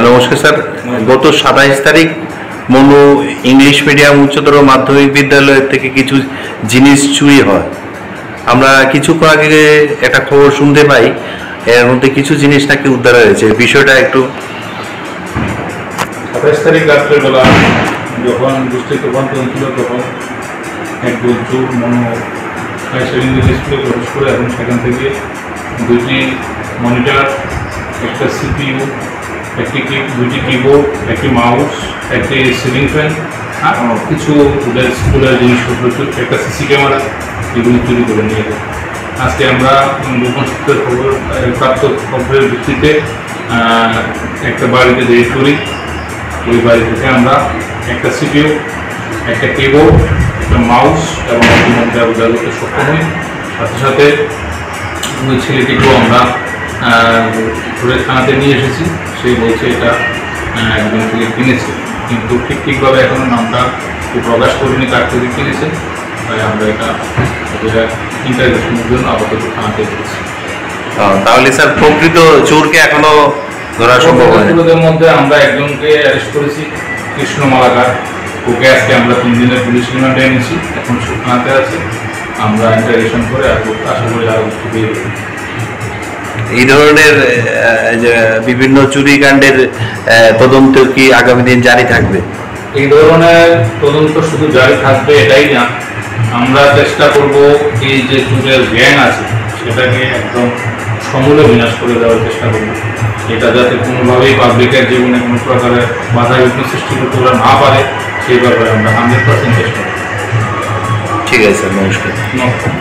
নমস্কার স্যার, গত 27 তারিখ মনু ইংলিশ মিডিয়াম উচ্চতর মাধ্যমিক বিদ্যালয় থেকে কিছু জিনিস চুরি হয়। আমরা কিছুক্ষণ আগে একটা খবর শুনতে পাই, এর মধ্যে কিছু জিনিস নাকি উদ্ধার হয়েছে। বিষয়টা একটু 27 তারিখ রাত্রেবেলা যখন বৃষ্টি তুফান চলছিল তখন একদল চোর মনো হাই সেকেন্ডারি স্কুলে প্রবেশ করে এবং সেখান থেকে দুটি মনিটর, একটা সিপিইউ, দুটি কিবোর্ড, একটি মাউস, একটি সিলিং ফ্যান আর কিছু ওদের স্কুলের জিনিসপত্র, একটা সিসি ক্যামেরা, এগুলি চুরি করে নিয়ে যায়। আজকে আমরা গোপন সূত্রের প্রাপ্ত খবরের ভিত্তিতে একটা বাড়িতে রেড করি। ওই বাড়ি থেকে আমরা একটা সিপিইউ, একটা কিবোর্ড, একটা মাউস এবং একটি মনিটর উদ্ধার করতে সক্ষম হই। সাথে সাথে ওই ছেলেটিকেও আমরা ধরে থানাতে নিয়ে এসেছি। সেই বলছে এটা একজন থেকে কিনেছে, কিন্তু ঠিকভাবে এখনো নামটা প্রকাশ করিনি কার থেকে কিনেছে। তাই আমরা এটা ইন্টারভিউশনের জন্য আপাতত থানাতে এসেছি। তাহলে স্যার প্রকৃত চোরকে এখনো ধরা সম্ভব হয়? চোরদের মধ্যে আমরা একজনকে অ্যারেস্ট করেছি, কৃষ্ণ মালাকার। ওকে আজকে আমরা 3 দিনের পুলিশ রিমান্ডে এনেছি, এখন থানাতে আছে। আমরা ইন্টারভিউশন করে আশা করি আরও কিছু পেয়ে যাবো। এই ধরনের বিভিন্ন চুরিকাণ্ডের তদন্ত কি আগামী দিন জারি থাকবে? এই ধরনের তদন্ত শুধু জারি থাকবে এটাই না, আমরা চেষ্টা করব এই যে চোরের গ্যাং আছে সেটাকে একদম সমূলে বিনাশ করে দেওয়ার চেষ্টা করব। এটা যাতে কোনোভাবেই পাবলিকের জীবনে কোনো প্রকারের বাধা বিঘ্ন সৃষ্টি করতে ওরা না পারে, সেই ব্যাপারে আমরা 100% চেষ্টা করব। ঠিক আছে স্যার, নমস্কার। নমস্কার।